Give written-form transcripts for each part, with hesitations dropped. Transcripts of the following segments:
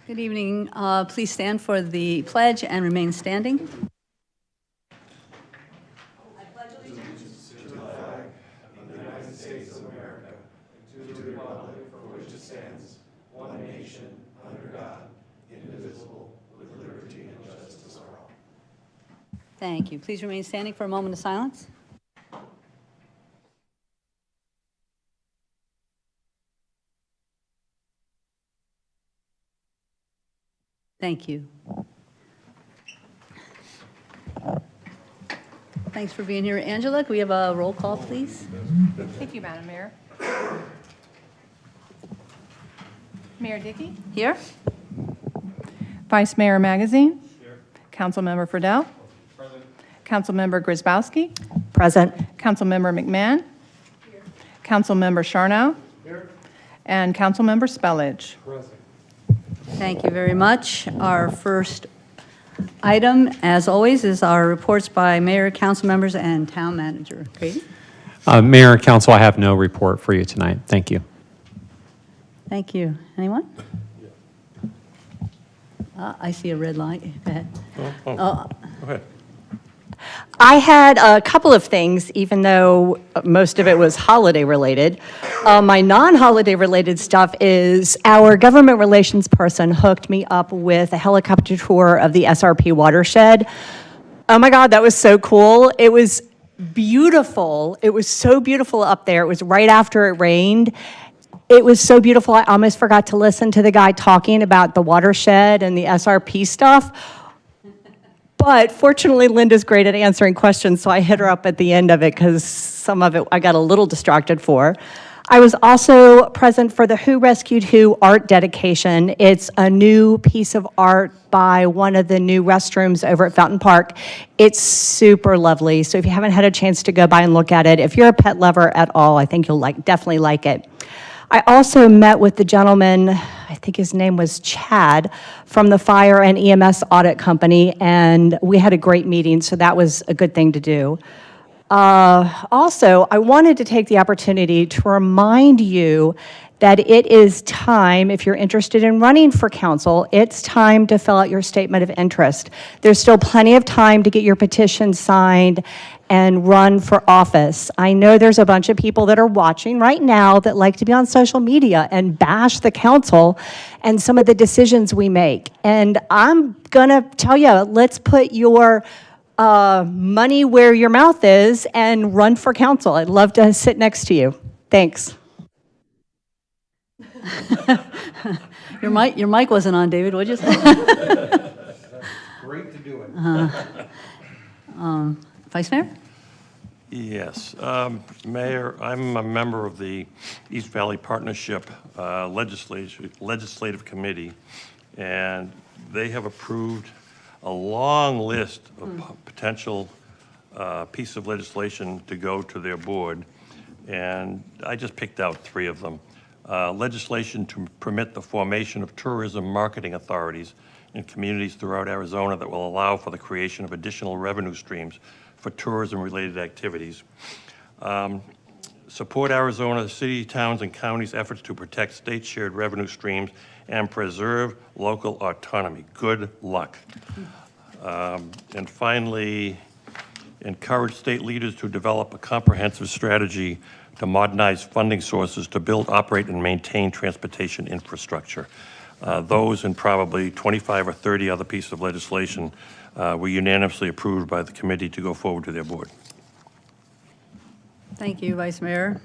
Good evening. Please stand for the pledge and remain standing. Thank you. Please remain standing for a moment of silence. Thank you. Thanks for being here. Angela, can we have a roll call, please? Thank you, Madam Mayor. Mayor Dickey? Here? Vice Mayor Magazine? Here. Councilmember Friedel? Present. Councilmember Grzybowski? Present. Councilmember McMahon? Here. Councilmember Sharnow? Here. And Councilmember Spellage? Present. Thank you very much. Our first item, as always, is our reports by mayor, council members, and town manager. Grady? Mayor and council, I have no report for you tonight. Thank you. Thank you. Anyone? I see a red light. Go ahead. Go ahead. I had a couple of things, even though most of it was holiday related. My non-holiday related stuff is our government relations person hooked me up with a helicopter tour of the SRP watershed. Oh my God, that was so cool. It was beautiful. It was so beautiful up there. It was right after it rained. It was so beautiful. I almost forgot to listen to the guy talking about the watershed and the SRP stuff. But fortunately, Linda's great at answering questions, so I hit her up at the end of it because some of it I got a little distracted for. I was also present for the Who Rescued Who art dedication. It's a new piece of art by one of the new restrooms over at Fountain Park. It's super lovely, so if you haven't had a chance to go by and look at it, if you're a pet lover at all, I think you'll definitely like it. I also met with the gentleman, I think his name was Chad, from the Fire and EMS Audit Company, and we had a great meeting, so that was a good thing to do. Also, I wanted to take the opportunity to remind you that it is time, if you're interested in running for council, it's time to fill out your statement of interest. There's still plenty of time to get your petition signed and run for office. I know there's a bunch of people that are watching right now that like to be on social media and bash the council and some of the decisions we make. And I'm gonna tell you, let's put your money where your mouth is and run for council. I'd love to sit next to you. Thanks. Your mic wasn't on, David. What'd you say? Great to do it. Vice Mayor? Yes. Mayor, I'm a member of the East Valley Partnership Legislative Committee, and they have approved a long list of potential pieces of legislation to go to their board, and I just picked out 3 of them. Legislation to permit the formation of tourism marketing authorities in communities throughout Arizona that will allow for the creation of additional revenue streams for tourism-related activities. Support Arizona city, towns, and counties' efforts to protect state-shared revenue streams and preserve local autonomy. Good luck. And finally, encourage state leaders to develop a comprehensive strategy to modernize funding sources to build, operate, and maintain transportation infrastructure. Those and probably 25 or 30 other pieces of legislation were unanimously approved by the committee to go forward to their board. Thank you, Vice Mayor.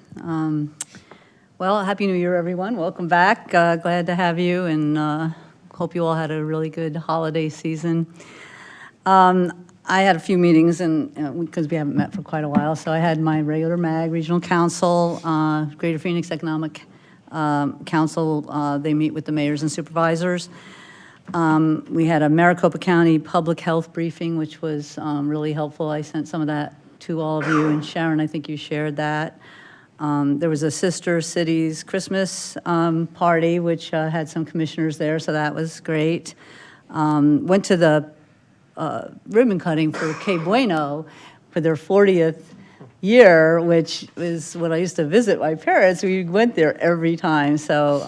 Well, Happy New Year, everyone. Welcome back. Glad to have you, and hope you all had a really good holiday season. I had a few meetings, and because we haven't met for quite a while, so I had my regular MAG, Regional Council, Greater Phoenix Economic Council. They meet with the mayors and supervisors. We had a Maricopa County Public Health briefing, which was really helpful. I sent some of that to all of you, and Sharon, I think you shared that. There was a Sister Cities Christmas party, which had some commissioners there, so that was great. Went to the ribbon cutting for Qué Bueno for their 40th year, which is when I used to visit my parents, we went there every time. So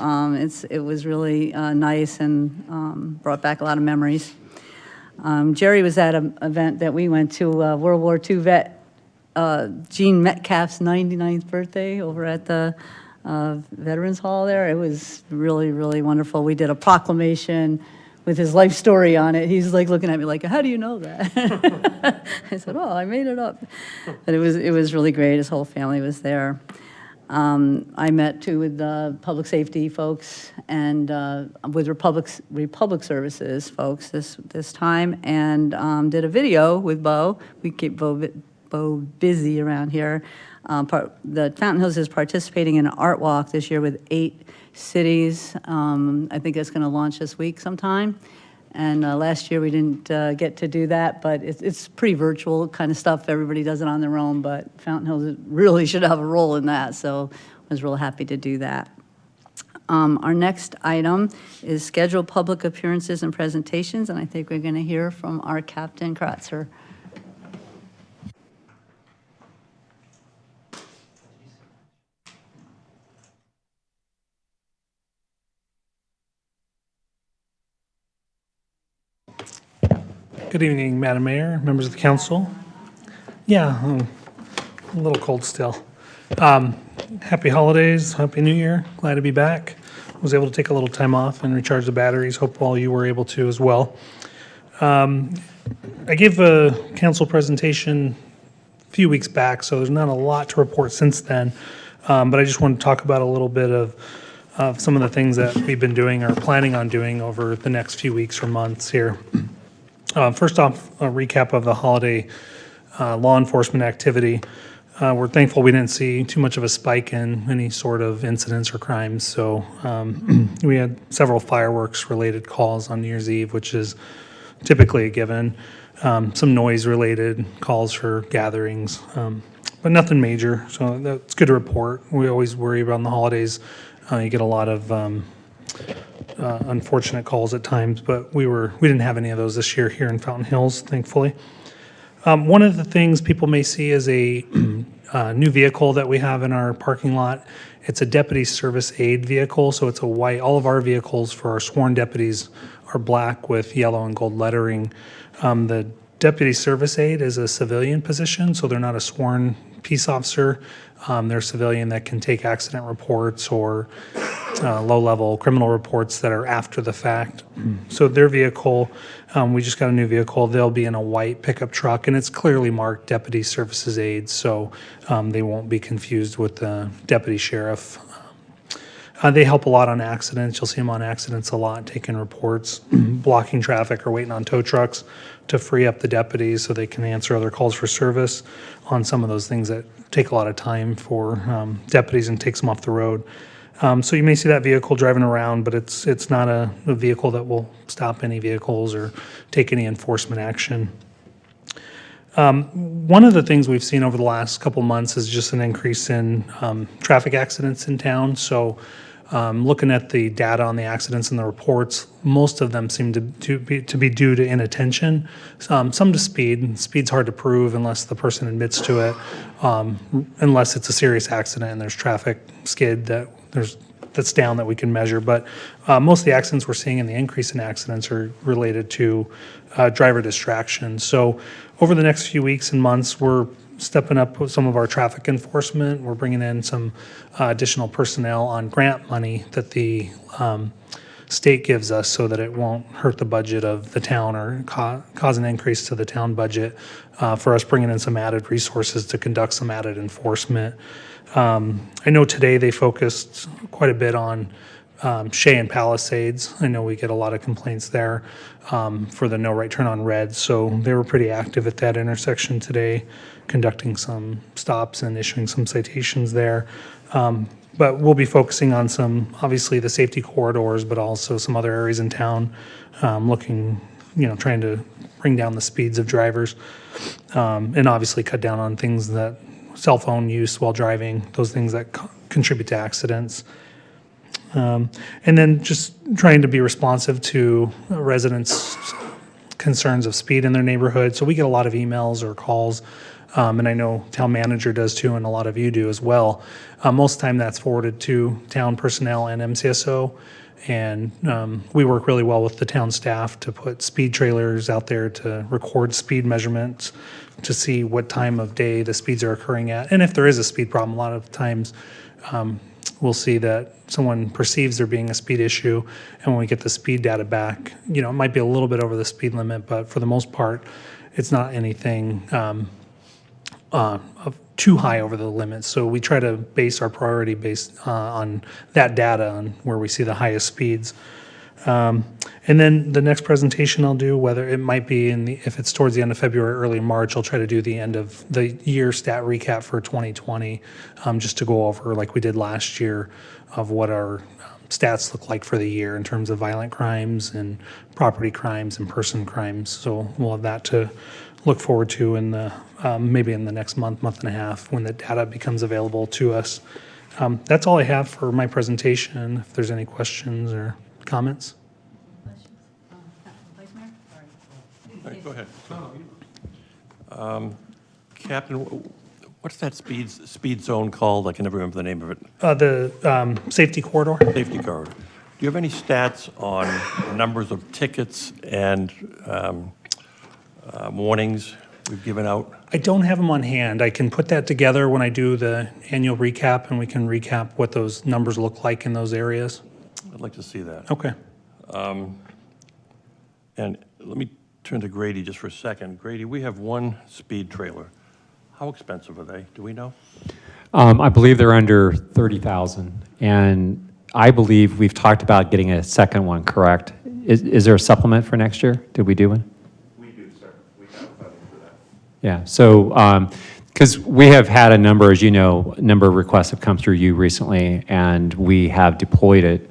it was really nice and brought back a lot of memories. Jerry was at an event that we went to, World War II vet Gene Metcalf's 99th birthday over at the Veterans Hall there. It was really, really wonderful. We did a proclamation with his life story on it. He's like looking at me like, how do you know that? I said, oh, I made it up. But it was really great. His whole family was there. I met too with the public safety folks and with Republic Services folks this time, and did a video with Bo. We keep Bo busy around here. The Fountain Hills is participating in an art walk this year with 8 cities. I think it's going to launch this week sometime. And last year we didn't get to do that, but it's pretty virtual kind of stuff. Everybody does it on their own, but Fountain Hills really should have a role in that, so I was real happy to do that. Our next item is scheduled public appearances and presentations, and I think we're going to hear from our Captain Kratzer. Good evening, Madam Mayor, members of the council. Yeah, a little cold still. Happy holidays, happy new year. Glad to be back. Was able to take a little time off and recharge the batteries. Hope all you were able to as well. I gave a council presentation a few weeks back, so there's not a lot to report since then. But I just want to talk about a little bit of some of the things that we've been doing or planning on doing over the next few weeks or months here. First off, a recap of the holiday law enforcement activity. We're thankful we didn't see too much of a spike in any sort of incidents or crimes. So we had several fireworks-related calls on New Year's Eve, which is typically a given. Some noise-related calls for gatherings, but nothing major. So that's good to report. We always worry about the holidays. You get a lot of unfortunate calls at times, but we didn't have any of those this year here in Fountain Hills, thankfully. One of the things people may see is a new vehicle that we have in our parking lot. It's a deputy service aid vehicle, so it's a white. All of our vehicles for our sworn deputies are black with yellow and gold lettering. The deputy service aid is a civilian position, so they're not a sworn peace officer. They're a civilian that can take accident reports or low-level criminal reports that are after the fact. So their vehicle, we just got a new vehicle. They'll be in a white pickup truck, and it's clearly marked Deputy Services Aid, so they won't be confused with the deputy sheriff. They help a lot on accidents. You'll see them on accidents a lot, taking reports, blocking traffic or waiting on tow trucks to free up the deputies so they can answer other calls for service on some of those things that take a lot of time for deputies and takes them off the road. So you may see that vehicle driving around, but it's not a vehicle that will stop any vehicles or take any enforcement action. One of the things we've seen over the last couple months is just an increase in traffic accidents in town. So looking at the data on the accidents and the reports, most of them seem to be due to inattention, some to speed. Speed's hard to prove unless the person admits to it, unless it's a serious accident and there's traffic skid that's down that we can measure. But most of the accidents we're seeing and the increase in accidents are related to driver distraction. So over the next few weeks and months, we're stepping up with some of our traffic enforcement. We're bringing in some additional personnel on grant money that the state gives us so that it won't hurt the budget of the town or cause an increase to the town budget for us bringing in some added resources to conduct some added enforcement. I know today they focused quite a bit on Shea and Palisades. I know we get a lot of complaints there for the no right turn on red, so they were pretty active at that intersection today, conducting some stops and issuing some citations there. But we'll be focusing on some, obviously the safety corridors, but also some other areas in town, looking, trying to bring down the speeds of drivers, and obviously cut down on things that cell phone use while driving, those things that contribute to accidents. And then just trying to be responsive to residents' concerns of speed in their neighborhood. So we get a lot of emails or calls and I know town manager does too, and a lot of you do as well. Most of the time that's forwarded to town personnel and MCSO. And we work really well with the town staff to put speed trailers out there to record speed measurements to see what time of day the speeds are occurring at. And if there is a speed problem, a lot of times we'll see that someone perceives there being a speed issue. And when we get the speed data back, it might be a little bit over the speed limit, but for the most part, it's not anything of too high over the limit. So we try to base our priority based on that data on where we see the highest speeds. And then the next presentation I'll do, whether it might be if it's towards the end of February, early March, I'll try to do the end of the year stat recap for 2020, just to go over like we did last year of what our stats look like for the year in terms of violent crimes and property crimes and person crimes. So we'll have that to look forward to in the maybe in the next month and a half when the data becomes available to us. That's all I have for my presentation. If there's any questions or comments. Vice Mayor? Sorry. Go ahead. Captain, what's that speed zone called? I can never remember the name of it. The safety corridor. Safety corridor. Do you have any stats on numbers of tickets and warnings we've given out? I don't have them on hand. I can put that together when I do the annual recap, and we can recap what those numbers look like in those areas. I'd like to see that. Okay. And let me turn to Grady just for a second. Grady, we have one speed trailer. How expensive are they? Do we know? I believe they're under 30,000, and I believe we've talked about getting a second one, correct? Is there a supplement for next year? Did we do one? We do, sir. We have funding for that. Yeah, so, because we have had a number, as you know, a number of requests have come through you recently, and we have deployed it.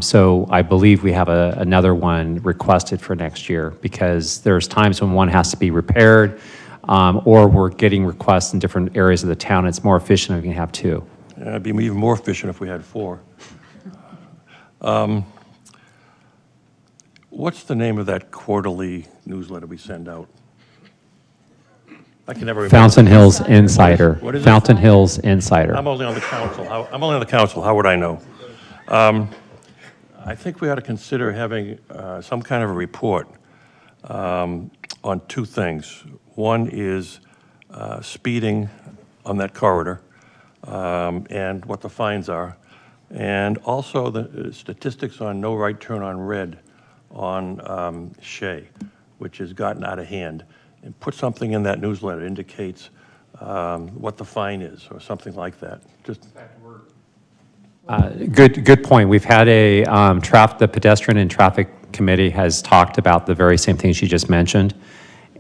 So I believe we have another one requested for next year, because there's times when one has to be repaired, or we're getting requests in different areas of the town. It's more efficient if we can have two. Yeah, it'd be even more efficient if we had four. What's the name of that quarterly newsletter we send out? I can never remember. Fountain Hills Insider. What is it? Fountain Hills Insider. I'm only on the council. I'm only on the council. How would I know? I think we ought to consider having some kind of a report on two things. One is speeding on that corridor and what the fines are, and also the statistics on no right turn on red on Shea, which has gotten out of hand. And put something in that newsletter that indicates what the fine is or something like that. Just Good point. We've had the pedestrian and traffic committee has talked about the very same things you just mentioned.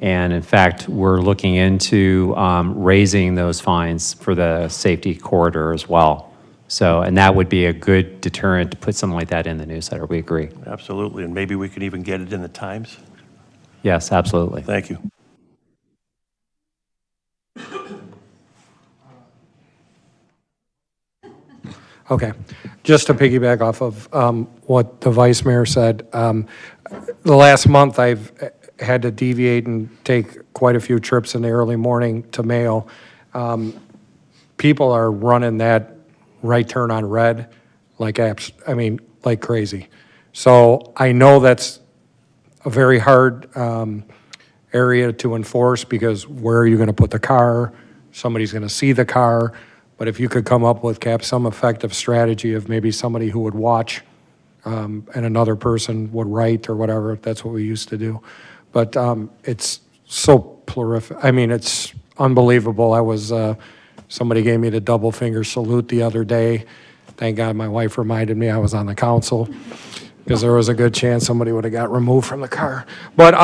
And in fact, we're looking into raising those fines for the safety corridor as well. So, and that would be a good deterrent to put something like that in the newsletter. We agree. absolutely, and maybe we could even get it in the Times. Yes, absolutely. Thank you. Okay, just to piggyback off of what the vice mayor said, the last month I've had to deviate and take quite a few trips in the early morning to Mayo. People are running that right turn on red like like crazy. So I know that's a very hard area to enforce, because where are you going to put the car? Somebody's going to see the car. But if you could come up with, Cap, some effective strategy of maybe somebody who would watch and another person would write or whatever, that's what we used to do. But it's so prolific. I mean, it's unbelievable. Somebody gave me the double finger salute the other day. Thank God my wife reminded me I was on the council, because there was a good chance somebody would have got removed from the car. But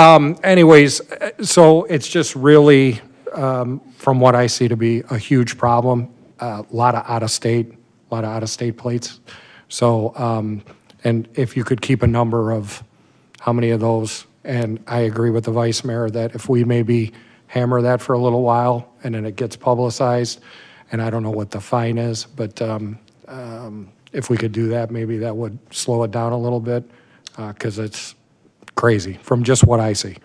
anyways, so it's just really, from what I see, to be a huge problem. A lot of out-of-state plates. So, and if you could keep a number of how many of those, and I agree with the vice mayor that if we maybe hammer that for a little while and then it gets publicized, and I don't know what the fine is, but if we could do that, maybe that would slow it down a little bit, because it's crazy from just what I see.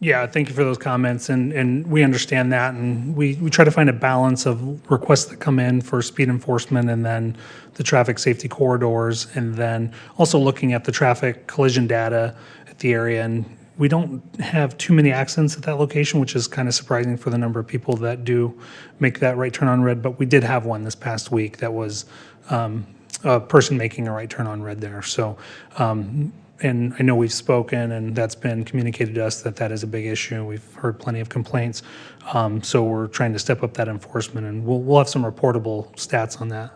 Yeah, thank you for those comments, and we understand that, and we try to find a balance of requests that come in for speed enforcement and then the traffic safety corridors, and then also looking at the traffic collision data at the area. And we don't have too many accidents at that location, which is kind of surprising for the number of people that do make that right turn on red, but we did have one this past week that was a person making a right turn on red there. So, and I know we've spoken, and that's been communicated to us that that is a big issue. We've heard plenty of complaints. So we're trying to step up that enforcement, and we'll have some reportable stats on that.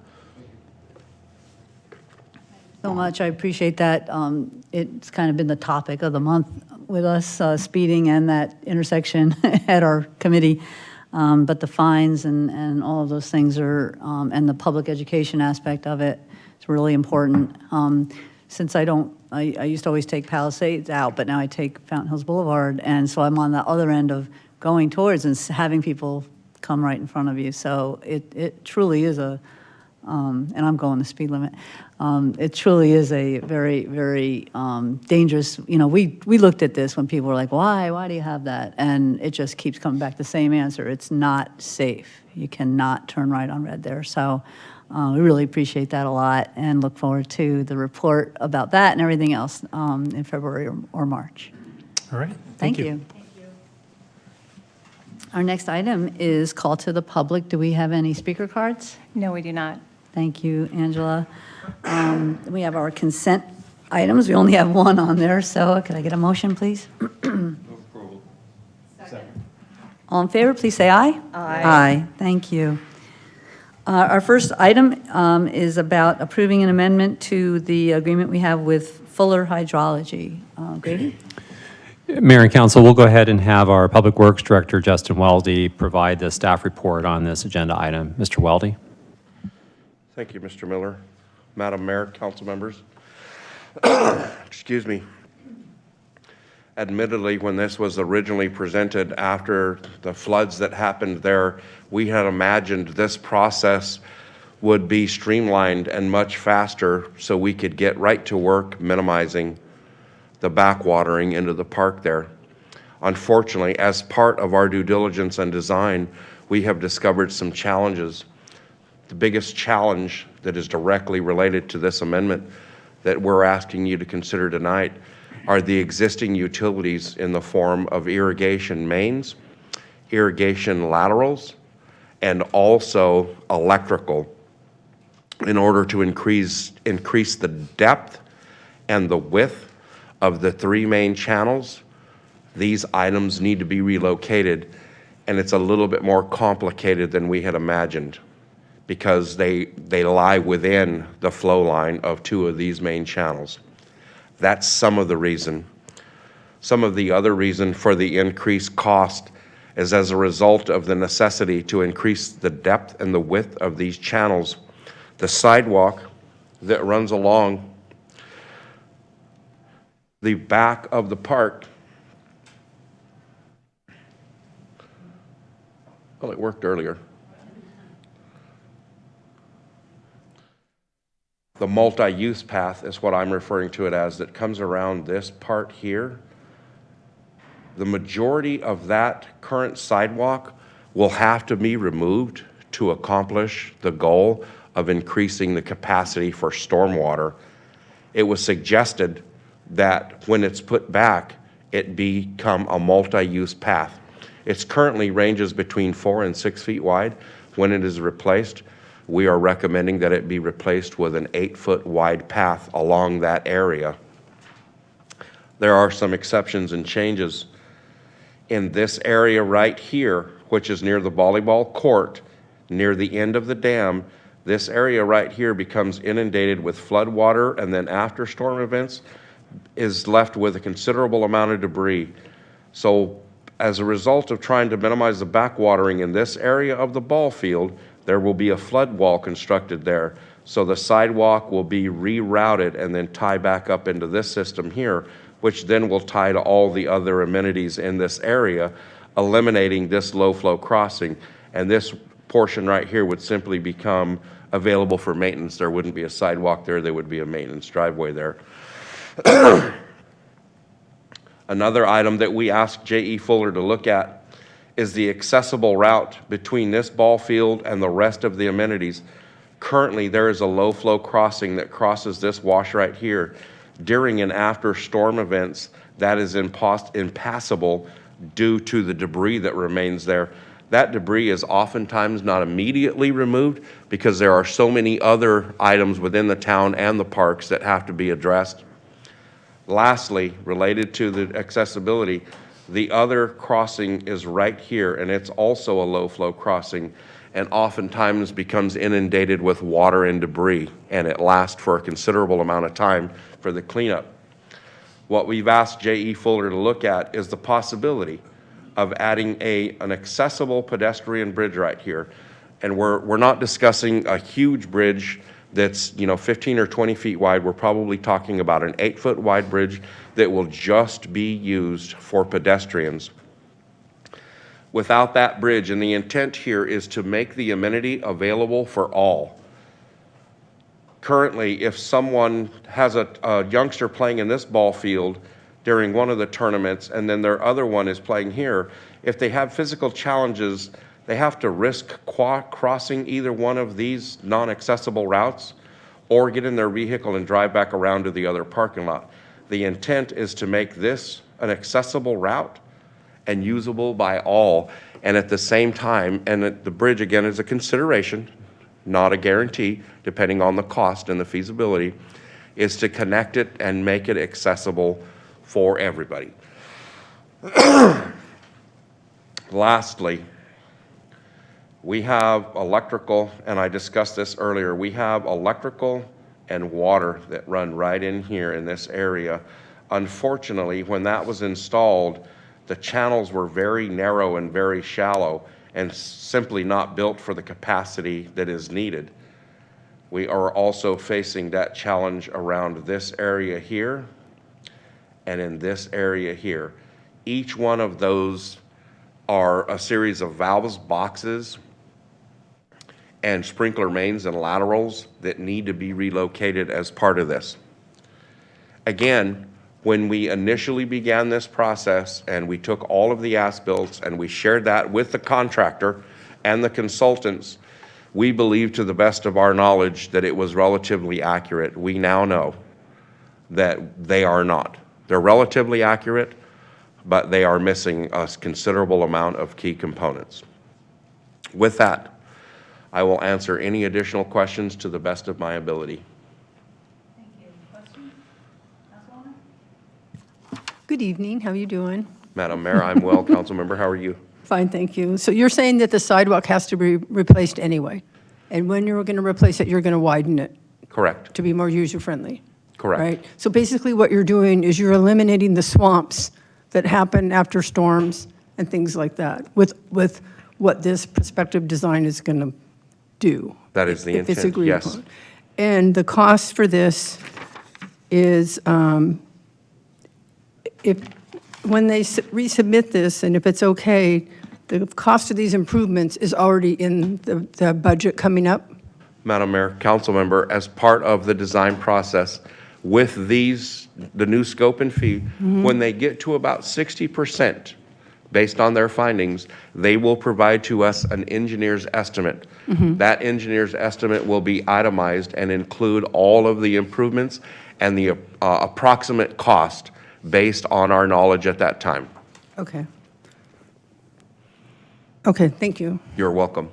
So much, I appreciate that. It's kind of been the topic of the month with us, speeding and that intersection at our committee. But the fines and all of those things are, and the public education aspect of it is really important. Since I used to always take Palisades out, but now I take Fountain Hills Boulevard, and so I'm on the other end of going towards and having people come right in front of you. So it truly is a, and I'm going the speed limit. It truly is a very, very dangerous, we looked at this when people were like, why do you have that? And it just keeps coming back the same answer. It's not safe. You cannot turn right on red there. So we really appreciate that a lot and look forward to the report about that and everything else in February or March. All right? Thank you. Our next item is call to the public. Do we have any speaker cards? No, we do not. Thank you, Angela. We have our consent items. We only have one on there, so could I get a motion, please? All in favor, please say aye. Aye. Aye, thank you. Our first item is about approving an amendment to the agreement we have with Fuller Hydrology. Grady? Mayor and Council, we'll go ahead and have our Public Works Director, Justin Weldy, provide the staff report on this agenda item. Mr. Weldy? Thank you, Mr. Miller. Madam Mayor, council members. Excuse me. Admittedly, when this was originally presented after the floods that happened there, we had imagined this process would be streamlined and much faster so we could get right to work minimizing the backwatering into the park there. Unfortunately, as part of our due diligence and design, we have discovered some challenges. The biggest challenge that is directly related to this amendment that we're asking you to consider tonight are the existing utilities in the form of irrigation mains, irrigation laterals, and also electrical in order to increase the depth and the width of the three main channels. These items need to be relocated, and it's a little bit more complicated than we had imagined because they lie within the flow line of two of these main channels. That's some of the reason. Some of the other reason for the increased cost is as a result of the necessity to increase the depth and the width of these channels. The sidewalk that runs along the back of the park, well, it worked earlier. The multi-use path is what I'm referring to it as, that comes around this part here. The majority of that current sidewalk will have to be removed to accomplish the goal of increasing the capacity for stormwater. It was suggested that when it's put back, it become a multi-use path. It currently ranges between 4 and 6 feet wide. When it is replaced, we are recommending that it be replaced with an 8-foot wide path along that area. There are some exceptions and changes. In this area right here, which is near the volleyball court, near the end of the dam, this area right here becomes inundated with flood water, and then after storm events is left with a considerable amount of debris. So as a result of trying to minimize the backwatering in this area of the ball field, there will be a flood wall constructed there. So the sidewalk will be rerouted and then tie back up into this system here, which then will tie to all the other amenities in this area, eliminating this low flow crossing. And this portion right here would simply become available for maintenance. There wouldn't be a sidewalk there, there would be a maintenance driveway there. Another item that we asked J.E. Fuller to look at is the accessible route between this ball field and the rest of the amenities. Currently, there is a low-flow crossing that crosses this wash right here. During and after storm events, that is impassable due to the debris that remains there. That debris is oftentimes not immediately removed because there are so many other items within the town and the parks that have to be addressed. Lastly, related to the accessibility, the other crossing is right here, and it's also a low-flow crossing, and oftentimes becomes inundated with water and debris, and it lasts for a considerable amount of time for the cleanup. What we've asked J.E. Fuller to look at is the possibility of adding an accessible pedestrian bridge right here. And we're not discussing a huge bridge that's 15 or 20 feet wide. We're probably talking about an 8-foot wide bridge that will just be used for pedestrians. Without that bridge, and the intent here is to make the amenity available for all. Currently, if someone has a youngster playing in this ball field during one of the tournaments and then their other one is playing here, if they have physical challenges, they have to risk crossing either one of these non-accessible routes or get in their vehicle and drive back around to the other parking lot. The intent is to make this an accessible route and usable by all, and at the same time, and the bridge again is a consideration, not a guarantee, depending on the cost and the feasibility, is to connect it and make it accessible for everybody. Lastly, we have electrical, and I discussed this earlier, we have electrical and water that run right in here in this area. Unfortunately, when that was installed, the channels were very narrow and very shallow and simply not built for the capacity that is needed. We are also facing that challenge around this area here and in this area here. Each one of those are a series of valves, boxes, and sprinkler mains and laterals that need to be relocated as part of this. Again, when we initially began this process and we took all of the as-built and we shared that with the contractor and the consultants, we believed to the best of our knowledge that it was relatively accurate. We now know that they are not. They're relatively accurate, but they are missing a considerable amount of key components. With that, I will answer any additional questions to the best of my ability. Good evening, how are you doing? Madam Mayor, I'm well. Council member, how are you? Fine, thank you. So you're saying that the sidewalk has to be replaced anyway? And when you're going to replace it, you're going to widen it Correct. to be more user-friendly? Correct. Right? So basically what you're doing is you're eliminating the swamps that happen after storms and things like that with what this prospective design is going to do. That is the if it's intent, agreed yes. upon. And the cost for this is, when they resubmit this, and if it's okay, the cost of these improvements is already in the budget coming up? Madam Mayor, council member, as part of the design process, with these, the new scope and fee, when they get to about 60%, based on their findings, they will provide to us an engineer's estimate. That engineer's estimate will be itemized and include all of the improvements and the approximate cost based on our knowledge at that time. Okay. Okay, thank you. You're welcome.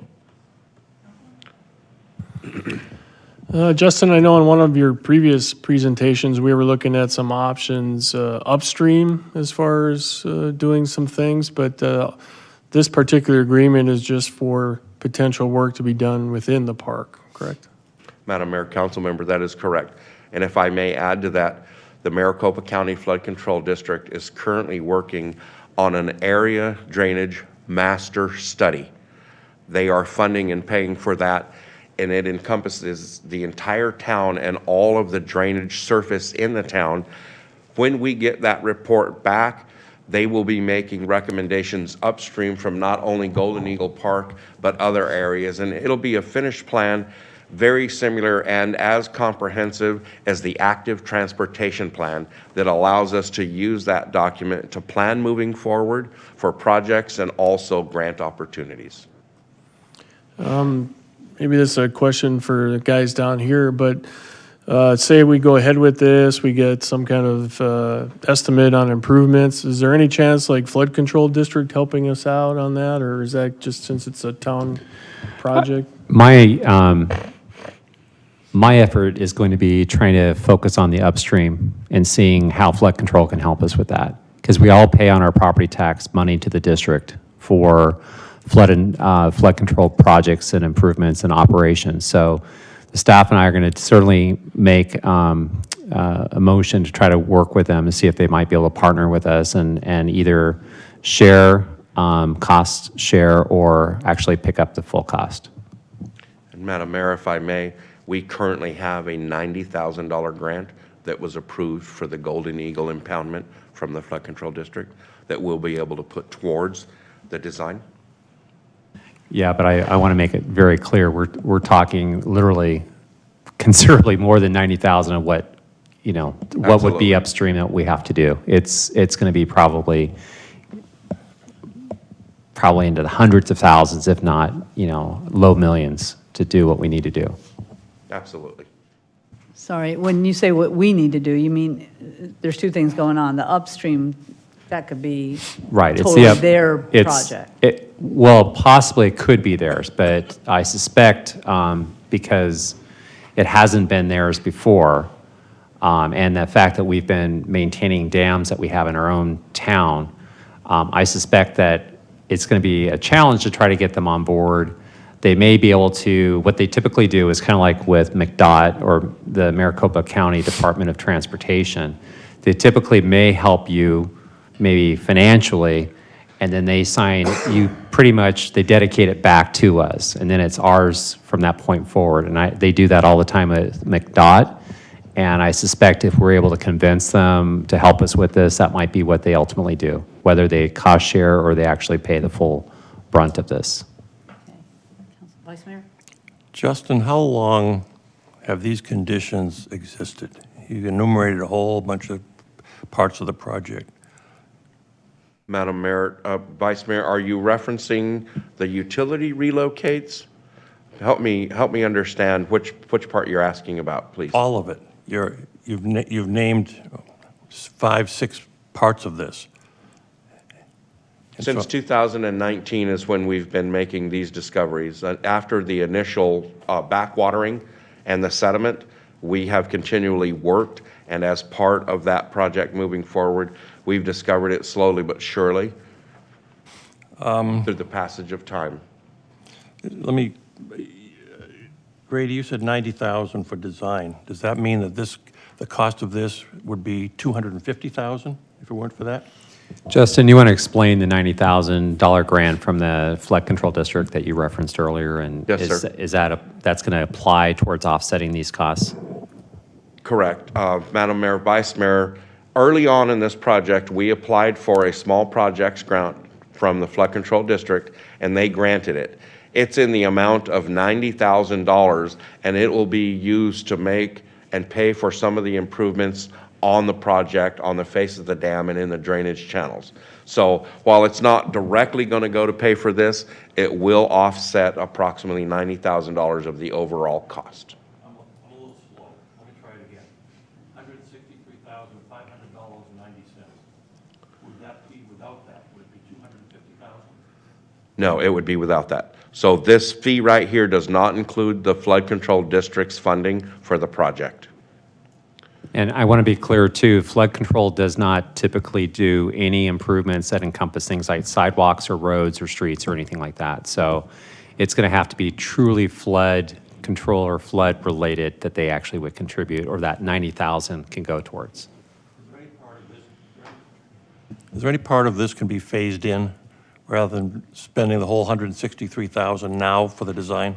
Justin, I know in one of your previous presentations, we were looking at some options upstream as far as doing some things, but this particular agreement is just for potential work to be done within the park, correct? Madam Mayor, council member, that is correct. And if I may add to that, the Maricopa County Flood Control District is currently working on an area drainage master study. They are funding and paying for that, and it encompasses the entire town and all of the drainage surface in the town. When we get that report back, they will be making recommendations upstream from not only Golden Eagle Park, but other areas. And it'll be a finished plan very similar and as comprehensive as the active transportation plan that allows us to use that document to plan moving forward for projects and also grant opportunities. Maybe this is a question for the guys down here, but say we go ahead with this, we get some kind of estimate on improvements. Is there any chance like flood control district helping us out on that, or is that just since it's a town project? My effort is going to be trying to focus on the upstream and seeing how flood control can help us with that. Because we all pay on our property tax money to the district for flood control projects and improvements and operations. So the staff and I are going to certainly make a motion to try to work with them and see if they might be able to partner with us and either share, cost share, or actually pick up the full cost. And Madam Mayor, if I may, we currently have a $90,000 grant that was approved for the Golden Eagle impoundment from the Flood Control District that we'll be able to put towards the design. Yeah, but I want to make it very clear, we're talking literally considerably more than 90,000 of what, what would Absolutely. be upstream that we have to do. It's going to be probably into the hundreds of thousands, if not, low millions to do what we need to do. Absolutely. Sorry, when you say what we need to do, you mean, there's two things going on. The upstream, that could be Right. totally their project. Well, possibly it could be theirs, but I suspect because it hasn't been theirs before, and the fact that we've been maintaining dams that we have in our own town, I suspect that it's going to be a challenge to try to get them on board. They may be able to, what they typically do is kind of like with McDOT or the Maricopa County Department of Transportation. They typically may help you maybe financially, and then they sign, they dedicate it back to us, and then it's ours from that point forward. And they do that all the time at McDOT, and I suspect if we're able to convince them to help us with this, that might be what they ultimately do, whether they cost share or they actually pay the full brunt of this. Vice Mayor? Justin, how long have these conditions existed? You enumerated a whole bunch of parts of the project. Madam Mayor, Vice Mayor, are you referencing the utility relocates? Help me understand which part you're asking about, please. All of it. You've named 5, 6 parts of this. And Since so- 2019 is when we've been making these discoveries. After the initial backwatering and the sediment, we have continually worked, and as part of that project moving forward, we've discovered it slowly but surely through the passage of time. Grady, you said 90,000 for design. Does that mean that the cost of this would be 250,000 if it weren't for that? Justin, you want to explain the $90,000 grant from the flood control district that you referenced earlier? And Yes, sir. Is that's going to apply towards offsetting these costs? Correct. Madam Mayor, Vice Mayor, early on in this project, we applied for a small projects grant from the Flood Control District, and they granted it. It's in the amount of $90,000, and it will be used to make and pay for some of the improvements on the project, on the face of the dam and in the drainage channels. So while it's not directly going to go to pay for this, it will offset approximately $90,000 of the overall cost. I'm a little slow. Let me try it again. $163,500.90. Would that be without that? Would it be 250,000? No, it would be without that. So this fee right here does not include the Flood Control District's funding for the project. And I want to be clear too, flood control does not typically do any improvements that encompass things like sidewalks or roads or streets or anything like that. So it's going to have to be truly flood control or flood related that they actually would contribute, or that 90,000 can go towards. Is there any part of this can be phased in rather than spending the whole 163,000 now for the design?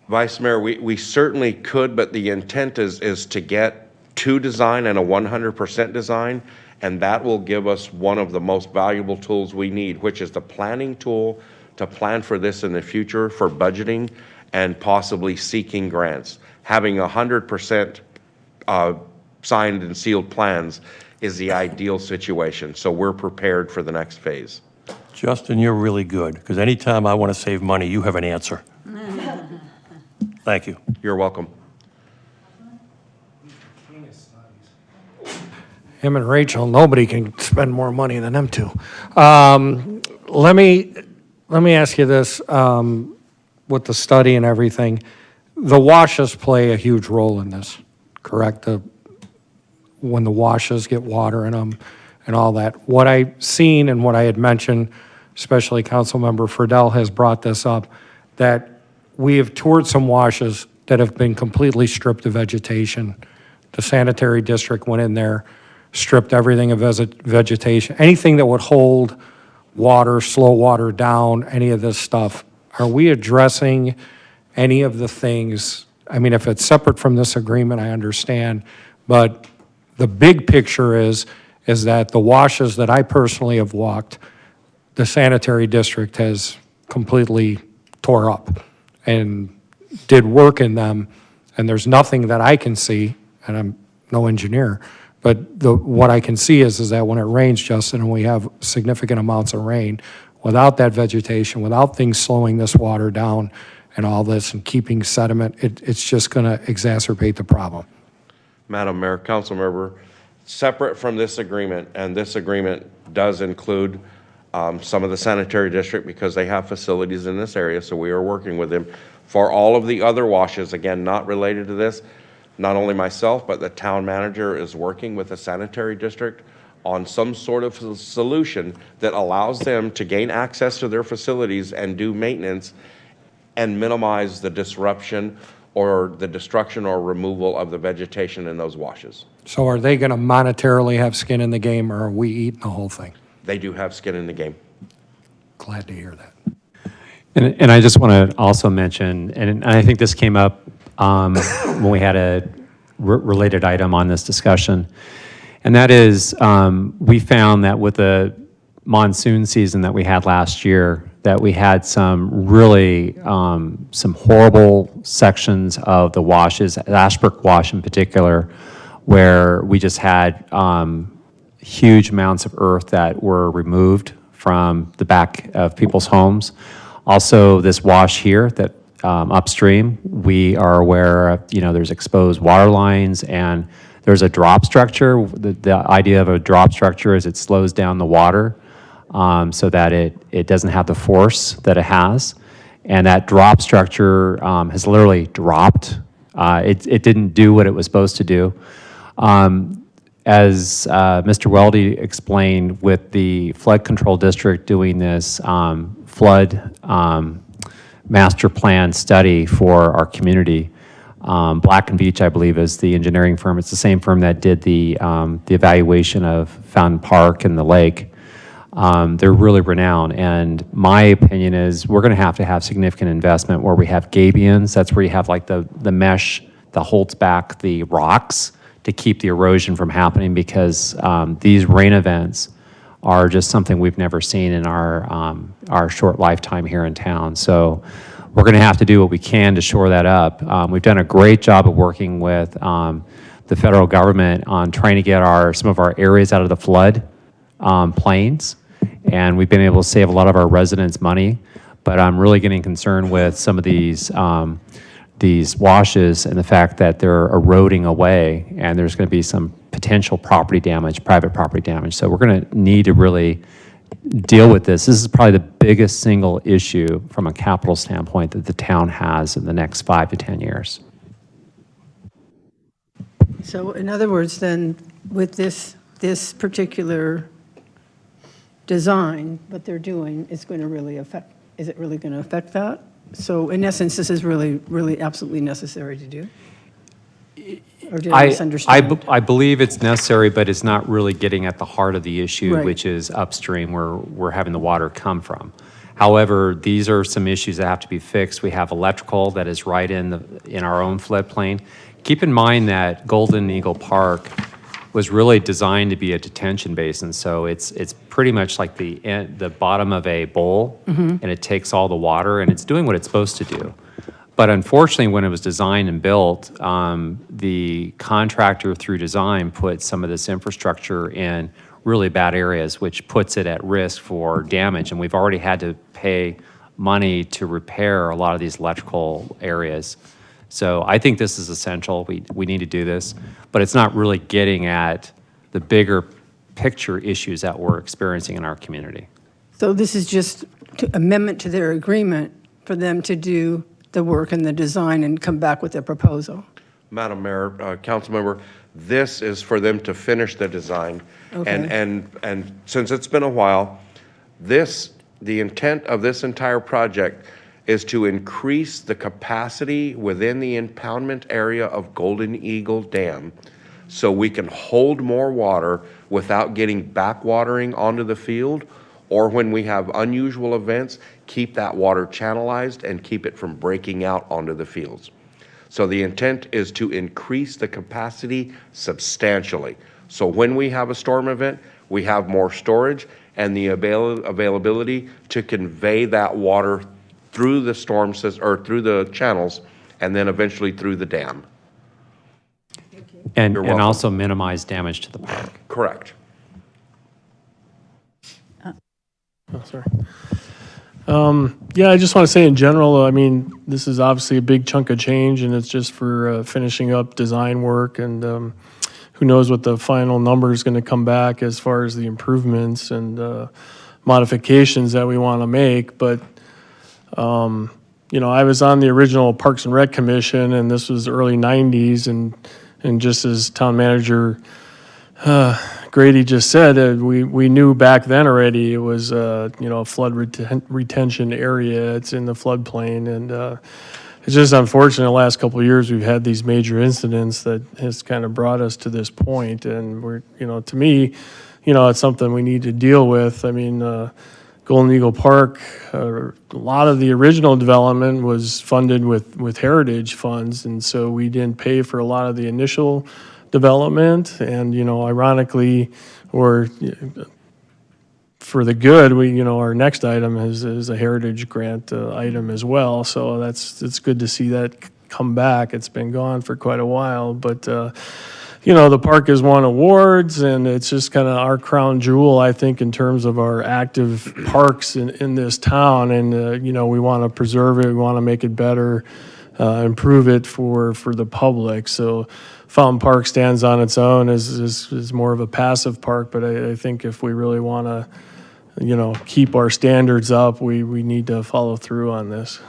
Vice Mayor, we certainly could, but the intent is to get to design and a 100% design, and that will give us one of the most valuable tools we need, which is the planning tool to plan for this in the future for budgeting and possibly seeking grants. Having 100% signed and sealed plans is the ideal situation. So we're prepared for the next phase. Justin, you're really good, because anytime I want to save money, you have an answer. Thank you. You're welcome. Him and Rachel, nobody can spend more money than them two. Let me ask you this, with the study and everything, the washes play a huge role in this, correct? When the washes get water in them and all that. What I've seen and what I had mentioned, especially Councilmember Friedel has brought this up, that we have toured some washes that have been completely stripped of vegetation. The sanitary district went in there, stripped everything of vegetation, anything that would hold water, slow water down, any of this stuff. Are we addressing any of the things? I mean, if it's separate from this agreement, I understand, but the big picture is that the washes that I personally have walked, the sanitary district has completely tore up and did work in them, and there's nothing that I can see, and I'm no engineer, but what I can see is that when it rains, Justin, and we have significant amounts of rain, without that vegetation, without things slowing this water down and all this and keeping sediment, it's just going to exacerbate the problem. Madam Mayor, Council Member, separate from this agreement, and this agreement does include some of the sanitary district because they have facilities in this area, so we are working with them. For all of the other washes, again, not related to this, not only myself, but the town manager is working with the sanitary district on some sort of solution that allows them to gain access to their facilities and do maintenance and minimize the disruption or the destruction or removal of the vegetation in those washes. So are they going to monetarily have skin in the game, or are we eating the whole thing? They do have skin in the game. Glad to hear that. And I just want to also mention, and I think this came up when we had a related item on this discussion, and that is we found that with the monsoon season that we had last year, that we had some really some horrible sections of the washes, Ashbrook Wash in particular, where we just had huge amounts of earth that were removed from the back of people's homes. Also, this wash here that upstream, we are aware of, there's exposed water lines and there's a drop structure. The idea of a drop structure is it slows down the water so that it doesn't have the force that it has. And that drop structure has literally dropped. It didn't do what it was supposed to do. As Mr. Weldy explained, with the flood control district doing this flood master plan study for our community, Black and Veatch, I believe, is the engineering firm. It's the same firm that did the evaluation of Fountain Park and the lake. They're really renowned, and my opinion is we're going to have significant investment where we have gabions. That's where you have like the mesh that holds back the rocks to keep the erosion from happening, because these rain events are just something we've never seen in our short lifetime here in town. So we're going to have to do what we can to shore that up. We've done a great job of working with the federal government on trying to get some of our areas out of the flood plains, and we've been able to save a lot of our residents money. But I'm really getting concerned with some of these washes and the fact that they're eroding away, and there's going to be some potential property damage, private property damage. So we're going to need to really deal with this. This is probably the biggest single issue from a capital standpoint that the town has in the next 5 to 10 years. So in other words, then, with this particular design, what they're doing is going to really affect, is it really going to affect that? So in essence, this is really, really absolutely necessary to do? Or did I misunderstand? I believe it's necessary, but it's not really getting at the heart of the issue, Right. which is upstream where we're having the water come from. However, these are some issues that have to be fixed. We have electrical that is right in our own floodplain. Keep in mind that Golden Eagle Park was really designed to be a detention basin, so it's pretty much like the bottom of a bowl, and it takes all the water, and it's doing what it's supposed to do. But unfortunately, when it was designed and built, the contractor through design put some of this infrastructure in really bad areas, which puts it at risk for damage. And we've already had to pay money to repair a lot of these electrical areas. So I think this is essential. We need to do this, but it's not really getting at the bigger picture issues that we're experiencing in our community. So this is just amendment to their agreement for them to do the work and the design and come back with a proposal. Madam Mayor, council member, this is for them to finish the design. Okay. And since it's been a while, the intent of this entire project is to increase the capacity within the impoundment area of Golden Eagle Dam so we can hold more water without getting backwatering onto the field, or when we have unusual events, keep that water channelized and keep it from breaking out onto the fields. So the intent is to increase the capacity substantially. So when we have a storm event, we have more storage and the availability to convey that water through the storm system, or through the channels, and then eventually through the dam. And You're welcome. also minimize damage to the park. Correct. Oh, sorry. Yeah, I just want to say in general, I mean, this is obviously a big chunk of change, and it's just for finishing up design work, and who knows what the final number is going to come back as far as the improvements and modifications that we want to make. But, you know, I was on the original Parks and Rec Commission, and this was early 90s, and just as town manager Grady just said, we knew back then already it was, you know, a flood retention area. It's in the floodplain, and it's just unfortunate the last couple of years we've had these major incidents that has kind of brought us to this point. And we're, you know, to me, you know, it's something we need to deal with. I mean, Golden Eagle Park, a lot of the original development was funded with heritage funds, and so we didn't pay for a lot of the initial development. And, you know, ironically, or for the good, we, you know, our next item is a heritage grant item as well. So it's good to see that come back. It's been gone for quite a while, but you know, the park has won awards, and it's just kind of our crown jewel, I think, in terms of our active parks in this town. And you know, we want to preserve it, we want to make it better, improve it for the public. So Fountain Park stands on its own as more of a passive park, but I think if we really want to, you know, keep our standards up, we need to follow through on this.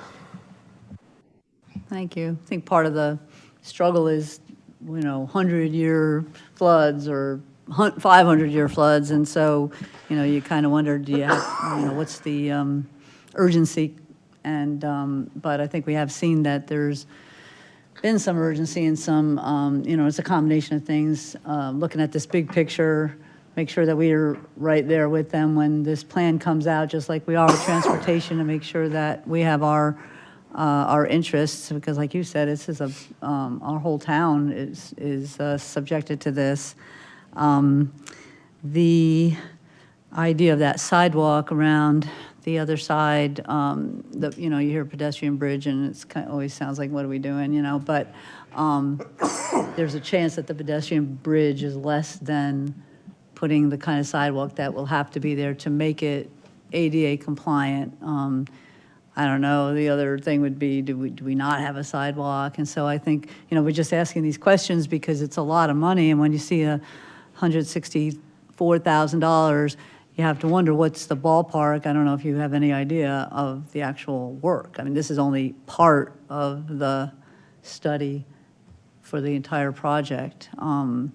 Thank you. I think part of the struggle is, you know, 100-year floods or 500-year floods, and so, you know, you kind of wonder, do you have, you know, what's the urgency? And but I think we have seen that there's been some urgency and some, you know, it's a combination of things. Looking at this big picture, make sure that we are right there with them when this plan comes out, just like we are with transportation, to make sure that we have our interests, because like you said, this is our whole town is subjected to this. The idea of that sidewalk around the other side, you know, you hear pedestrian bridge and it's kind of always sounds like, what are we doing, you know, but there's a chance that the pedestrian bridge is less than putting the kind of sidewalk that will have to be there to make it ADA compliant. I don't know, the other thing would be, do we not have a sidewalk? And so I think, you know, we're just asking these questions because it's a lot of money, and when you see $164,000, you have to wonder what's the ballpark. I don't know if you have any idea of the actual work. I mean, this is only part of the study for the entire project. You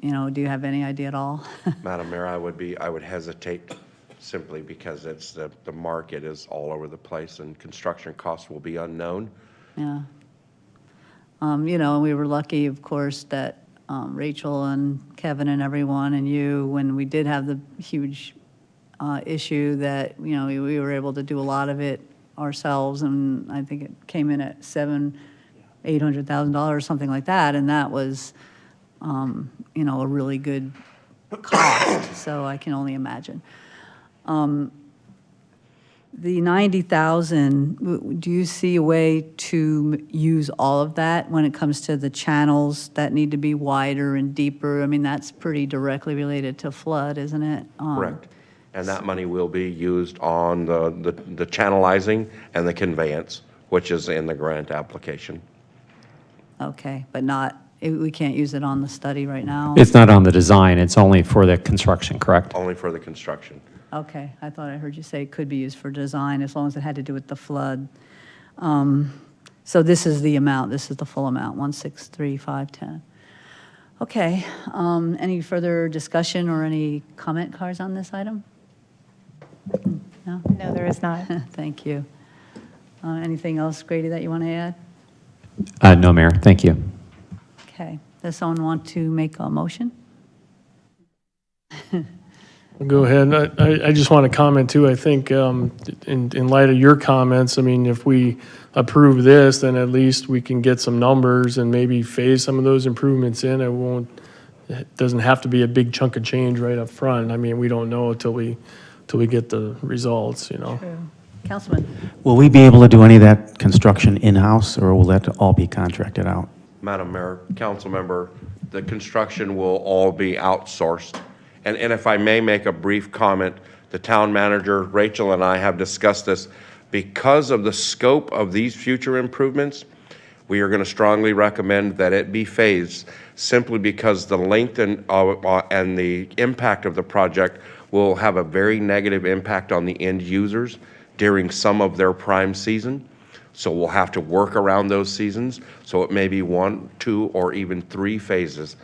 know, do you have any idea at all? Madam Mayor, I would hesitate simply because it's the market is all over the place and construction costs will be unknown. Yeah. You know, and we were lucky, of course, that Rachel and Kevin and everyone and you, when we did have the huge issue, that, you know, we were able to do a lot of it ourselves, and I think it came in at $800,000, something like that, and that was, you know, a really good cost. So I can only imagine. the 90,000, do you see a way to use all of that when it comes to the channels that need to be wider and deeper? I mean, that's pretty directly related to flood, isn't it? Correct. And that money will be used on the channelizing and the conveyance, which is in the grant application. Okay, but not, we can't use it on the study right now? It's not on the design, it's only for the construction, correct? Only for the construction. Okay, I thought I heard you say it could be used for design as long as it had to do with the flood. So this is the amount, this is the full amount, 163,510. Okay, any further discussion or any comment cards on this item? No? No, there is not. Thank you. Anything else, Grady, that you want to add? No, Mayor, thank you. Okay, does someone want to make a motion? Go ahead. I just want to comment too. I think in light of your comments, I mean, if we approve this, then at least we can get some numbers and maybe phase some of those improvements in. It doesn't have to be a big chunk of change right up front. I mean, we don't know until we get the results, you know. True. Councilman? Will we be able to do any of that construction in-house, or will that all be contracted out? Madam Mayor, council member, the construction will all be outsourced. And if I may make a brief comment, the town manager, Rachel, and I have discussed this. Because of the scope of these future improvements, we are going to strongly recommend that it be phased, simply because the length and the impact of the project will have a very negative impact on the end users during some of their prime season. So we'll have to work around those seasons. So it may be 1, 2, or even 3 phases.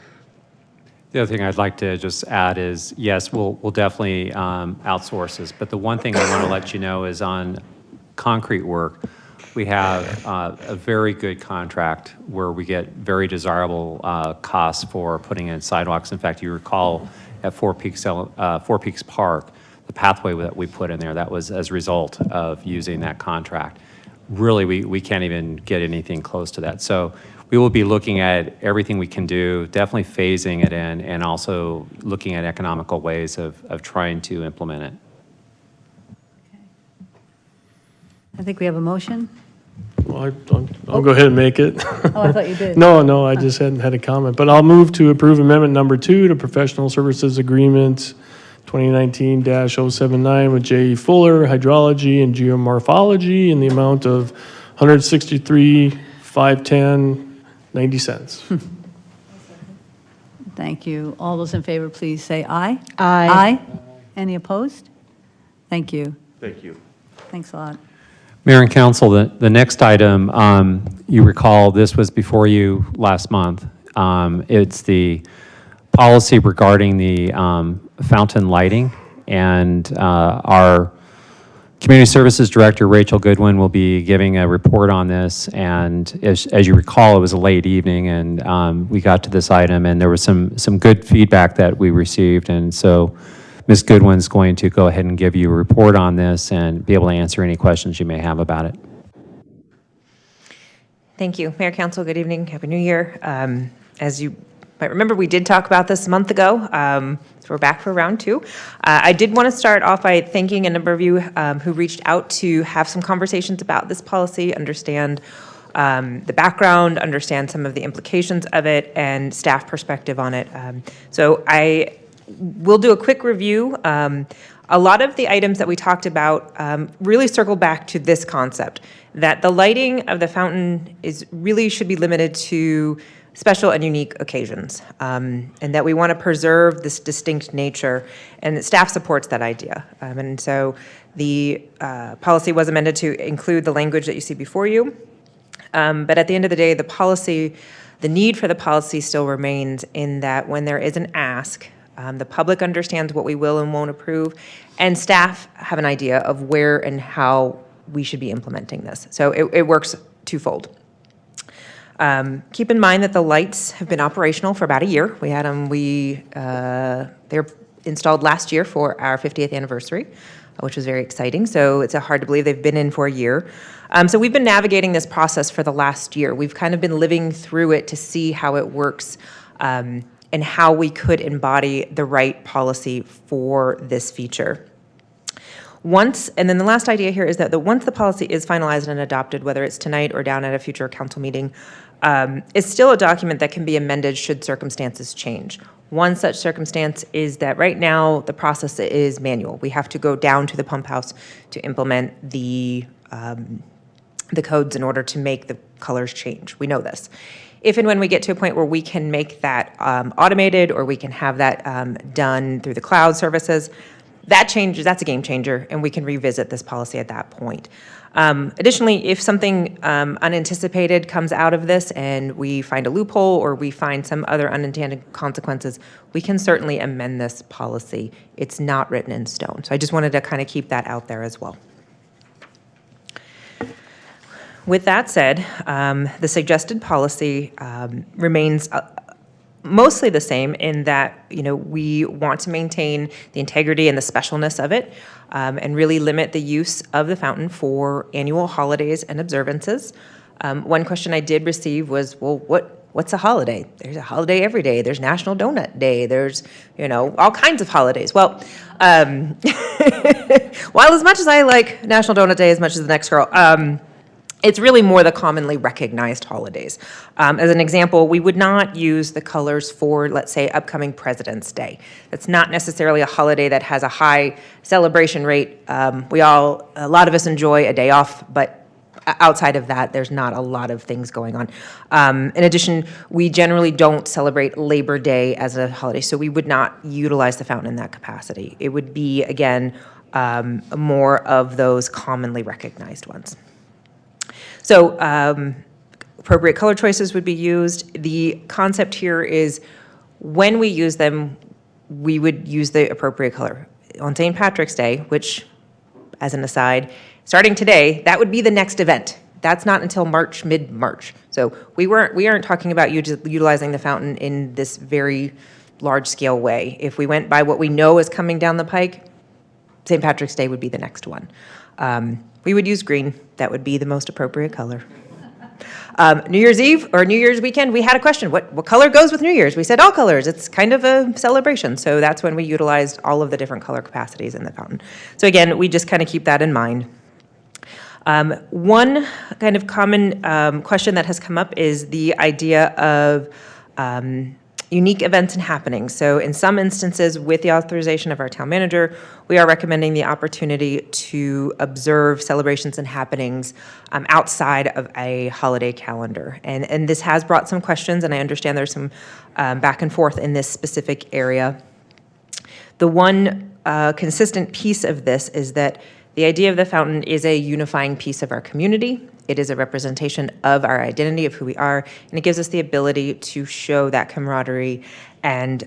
The other thing I'd like to just add is, yes, we'll definitely outsource this, but the one thing I want to let you know is on concrete work, we have a very good contract where we get very desirable costs for putting in sidewalks. In fact, you recall at Four Peaks Park, the pathway that we put in there, that was as a result of using that contract. Really, we can't even get anything close to that. So we will be looking at everything we can do, definitely phasing it in, and also looking at economical ways of trying to implement it. I think we have a motion. Well, I'll go ahead and make it. Oh, I thought you did. No, I just hadn't had a comment. But I'll move to approve amendment number 2 to professional services agreement 2019-079 with J.E. Fuller, hydrology and geomorphology in the amount of $163,510.90. Thank you. All those in favor, please say aye. Aye. Aye. Any opposed? Thank you. Thank you. Thanks a lot. Mayor and Council, the next item, you recall this was before you last month. It's the policy regarding the fountain lighting, and our Community Services Director, Rachel Goodwin, will be giving a report on this. And as you recall, it was a late evening, and we got to this item, and there was some good feedback that we received. And so Ms. Goodwin's going to go ahead and give you a report on this and be able to answer any questions you may have about it. Thank you. Mayor, Council, good evening. Happy New Year. As you might remember, we did talk about this a month ago, so we're back for round 2. I did want to start off by thanking a number of you who reached out to have some conversations about this policy, understand the background, understand some of the implications of it, and staff perspective on it. So I will do a quick review. A lot of the items that we talked about really circle back to this concept, that the lighting of the fountain really should be limited to special and unique occasions, and that we want to preserve this distinct nature, and that staff supports that idea. And so the policy was amended to include the language that you see before you. But at the end of the day, the need for the policy still remains in that when there is an ask, the public understands what we will and won't approve, and staff have an idea of where and how we should be implementing this. So it works twofold. Keep in mind that the lights have been operational for about a year. We had them, they're installed last year for our 50th anniversary, which was very exciting. So it's hard to believe they've been in for a year. So we've been navigating this process for the last year. We've kind of been living through it to see how it works, and how we could embody the right policy for this feature. And then the last idea here is that once the policy is finalized and adopted, whether it's tonight or down at a future council meeting, it's still a document that can be amended should circumstances change. One such circumstance is that right now the process is manual. We have to go down to the pump house to implement the codes in order to make the colors change. We know this. If and when we get to a point where we can make that automated, or we can have that done through the cloud services, that's a game changer, and we can revisit this policy at that point. Additionally, if something unanticipated comes out of this and we find a loophole or we find some other unintended consequences, we can certainly amend this policy. It's not written in stone. So I just wanted to kind of keep that out there as well. With that said, the suggested policy remains mostly the same in that, we want to maintain the integrity and the specialness of it, and really limit the use of the fountain for annual holidays and observances. One question I did receive was, well, what's a holiday? There's a holiday every day. There's National Donut Day. There's, all kinds of holidays. Well, while as much as I like National Donut Day as much as the next girl, it's really more the commonly recognized holidays. As an example, we would not use the colors for, let's say, upcoming President's Day. That's not necessarily a holiday that has a high celebration rate. A lot of us enjoy a day off, but outside of that, there's not a lot of things going on. In addition, we generally don't celebrate Labor Day as a holiday, so we would not utilize the fountain in that capacity. It would be, again, more of those commonly recognized ones. So appropriate color choices would be used. The concept here is when we use them, we would use the appropriate color. On St. Patrick's Day, which, as an aside, starting today, that would be the next event. That's not until mid-March. So we aren't talking about utilizing the fountain in this very large-scale way. If we went by what we know is coming down the pike, St. Patrick's Day would be the next one. We would use green. That would be the most appropriate color. New Year's Eve or New Year's weekend, we had a question. What color goes with New Year's? We said all colors. It's kind of a celebration. So that's when we utilized all of the different color capacities in the fountain. So again, we just kind of keep that in mind. One kind of common question that has come up is the idea of unique events and happenings. So in some instances, with the authorization of our town manager, we are recommending the opportunity to observe celebrations and happenings outside of a holiday calendar. And this has brought some questions, and I understand there's some back and forth in this specific area. The one consistent piece of this is that the idea of the fountain is a unifying piece of our community. It is a representation of our identity, of who we are, and it gives us the ability to show that camaraderie and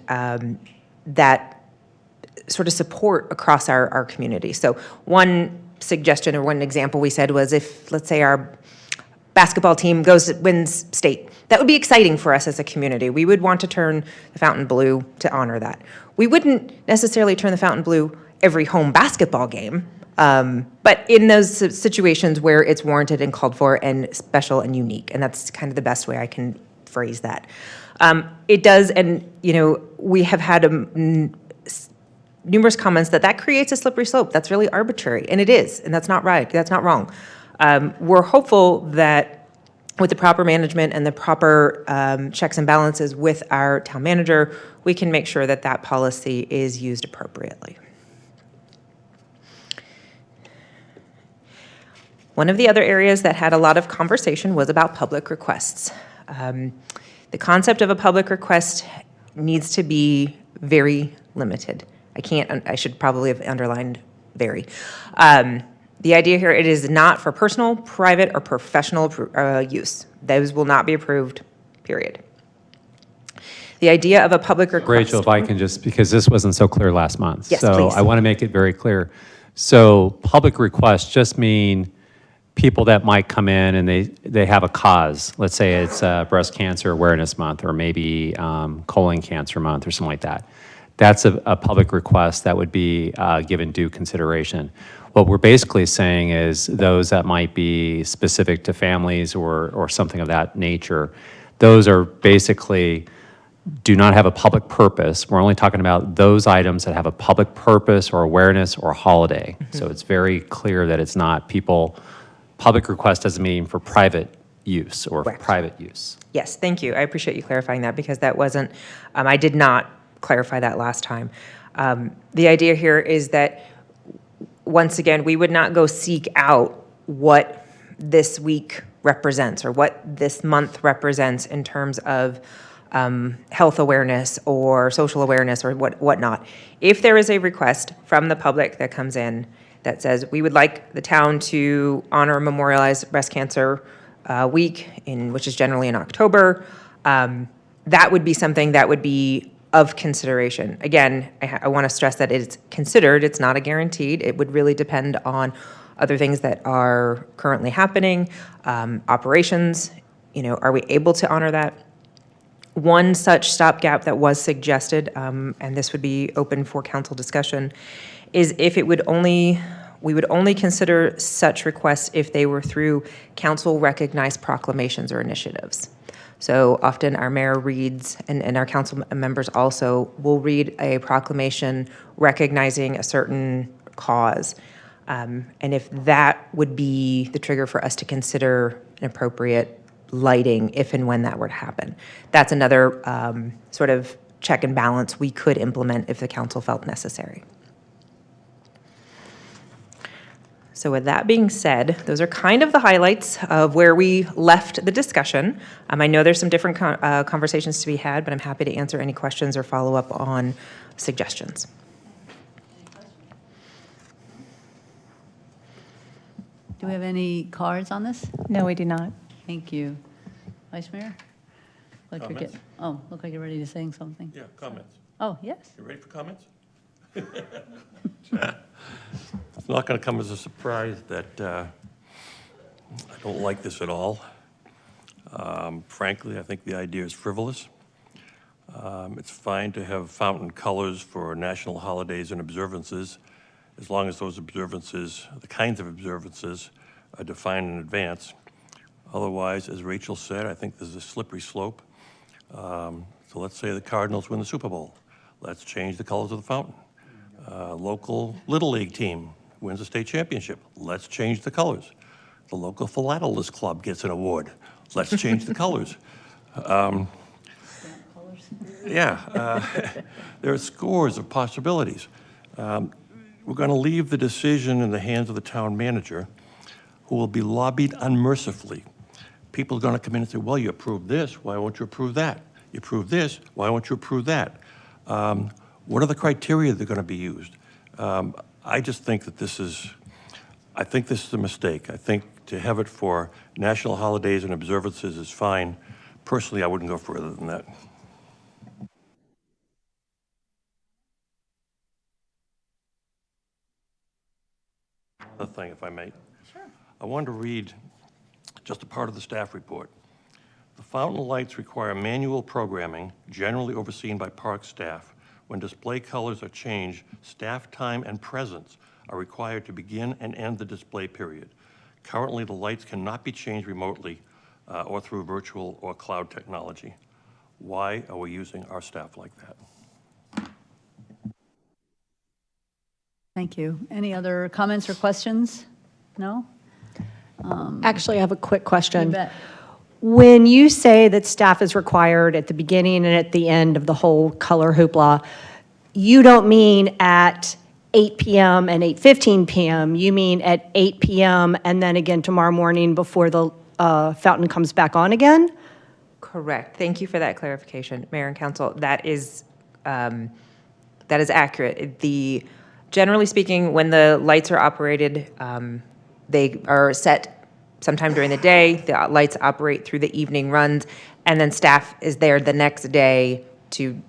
that sort of support across our community. So one suggestion or one example we said was if, let's say, our basketball team wins state, that would be exciting for us as a community. We would want to turn the fountain blue to honor that. We wouldn't necessarily turn the fountain blue every home basketball game, but in those situations where it's warranted and called for and special and unique, and that's kind of the best way I can phrase that. It does, and we have had numerous comments that creates a slippery slope. That's really arbitrary, and it is, and that's not right. That's not wrong. We're hopeful that with the proper management and the proper checks and balances with our town manager, we can make sure that policy is used appropriately. One of the other areas that had a lot of conversation was about public requests. The concept of a public request needs to be very limited. I should probably have underlined very. The idea here, it is not for personal, private, or professional use. Those will not be approved, period. The idea of a public request. Rachel, if I can just, because this wasn't so clear last month. Yes, so please. I want to make it very clear. So public requests just mean people that might come in and they have a cause. Let's say it's Breast Cancer Awareness Month, or maybe Colon Cancer Month, or something like that. That's a public request that would be given due consideration. What we're basically saying is those that might be specific to families or something of that nature, those are basically do not have a public purpose. We're only talking about those items that have a public purpose or awareness or holiday. So it's very clear that it's not public request doesn't mean for private use or Correct. private use. Yes, thank you. I appreciate you clarifying that because that wasn't, I did not clarify that last time. The idea here is that, once again, we would not go seek out what this week represents or what this month represents in terms of health awareness or social awareness or whatnot. If there is a request from the public that comes in that says, we would like the town to honor and memorialize Breast Cancer Week, which is generally in October, that would be something that would be of consideration. Again, I want to stress that it's considered, it's not a guaranteed. It would really depend on other things that are currently happening, operations, are we able to honor that? One such stopgap that was suggested, and this would be open for council discussion, is if we would only consider such requests if they were through council-recognized proclamations or initiatives. So often our mayor reads, and our council members also will read a proclamation recognizing a certain cause. And if that would be the trigger for us to consider an appropriate lighting if and when that were to happen. That's another sort of check and balance we could implement if the council felt necessary. So with that being said, those are kind of the highlights of where we left the discussion. I know there's some different conversations to be had, but I'm happy to answer any questions or follow up on suggestions. Do we have any cards on this? No, we do not. Thank you. Vice Mayor? Comments? Look like you're ready to say something. Yeah, comments. Oh, yes. You ready for comments? It's not going to come as a surprise that I don't like this at all. Frankly, I think the idea is frivolous. It's fine to have fountain colors for national holidays and observances, as long as those observances, the kinds of observances, are defined in advance. Otherwise, as Rachel said, I think there's a slippery slope. So let's say the Cardinals win the Super Bowl. Let's change the colors of the fountain. Local Little League team wins a state championship. Let's change the colors. The local philatelist club gets an award. Let's change the colors. There are scores of possibilities. We're going to leave the decision in the hands of the town manager, who will be lobbied unmercifully. People are going to come in and say, well, you approved this, why won't you approve that? You approved this, why won't you approve that? What are the criteria that are going to be used? I just think that this is a mistake. I think to have it for national holidays and observances is fine. Personally, I wouldn't go further than that. Another thing, if I may. Sure. I wanted to read just a part of the staff report. The fountain lights require manual programming, generally overseen by park staff. When display colors are changed, staff time and presence are required to begin and end the display period. Currently, the lights cannot be changed remotely or through virtual or cloud technology. Why are we using our staff like that? Thank you. Any other comments or questions? No? Actually, I have a quick question. You bet. When you say that staff is required at the beginning and at the end of the whole color hoopla, you don't mean at 8 p.m. and 8:15 p.m. You mean at 8 p.m. and then again tomorrow morning before the fountain comes back on again? Correct. Thank you for that clarification, Mayor and Council. That is accurate. Generally speaking, when the lights are operated, they are set sometime during the day. The lights operate through the evening runs, and then staff is there the next day to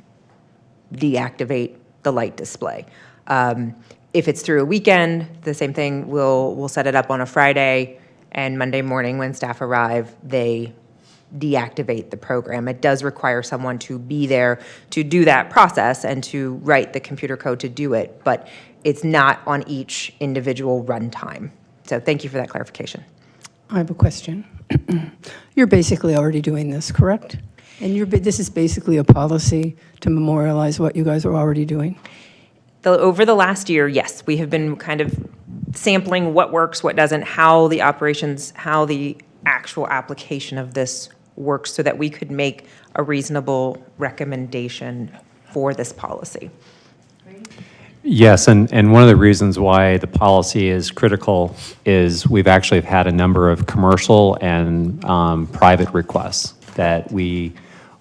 deactivate the light display. If it's through a weekend, the same thing. We'll set it up on a Friday, and Monday morning when staff arrive, they deactivate the program. It does require someone to be there to do that process and to write the computer code to do it, but it's not on each individual runtime. So thank you for that clarification. I have a question. You're basically already doing this, correct? And this is basically a policy to memorialize what you guys are already doing? Over the last year, yes, we have been kind of sampling what works, what doesn't, how the actual application of this works so that we could make a reasonable recommendation for this policy. Yes, and one of the reasons why the policy is critical is we've actually had a number of commercial and private requests that we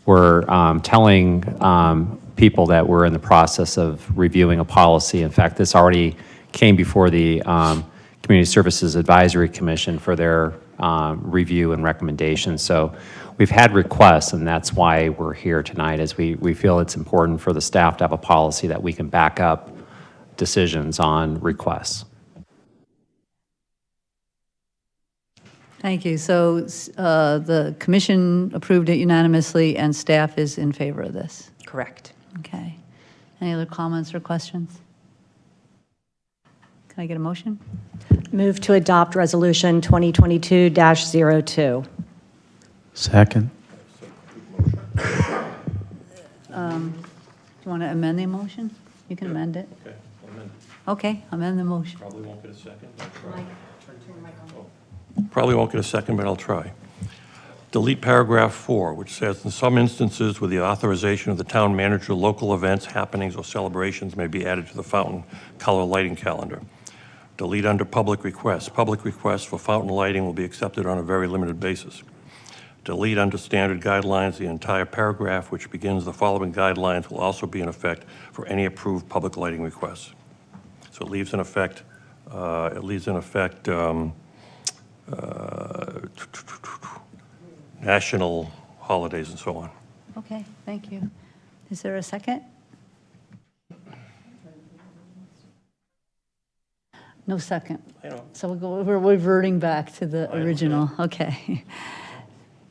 were telling people that we're in the process of reviewing a policy. In fact, this already came before the Community Services Advisory Commission for their review and recommendations. So we've had requests, and that's why we're here tonight, is we feel it's important for the staff to have a policy that we can back up decisions on requests. Thank you. So the commission approved it unanimously, and staff is in favor of this? Correct. Okay. Any other comments or questions? Can I get a motion? Move to adopt Resolution 2022-02. Second. Do you want to amend the motion? You can amend it. Okay, amend. Okay, amend the motion. Probably won't get a second. Probably won't get a second, but I'll try. Delete paragraph 4, which says, in some instances, with the authorization of the town manager, local events, happenings, or celebrations may be added to the fountain color lighting calendar. Delete under public requests. Public requests for fountain lighting will be accepted on a very limited basis. Delete under standard guidelines the entire paragraph, which begins, the following guidelines will also be in effect for any approved public lighting requests. So it leaves in effect, national holidays and so on. Okay, thank you. Is there a second? No second. So we're reverting back to the original. Okay.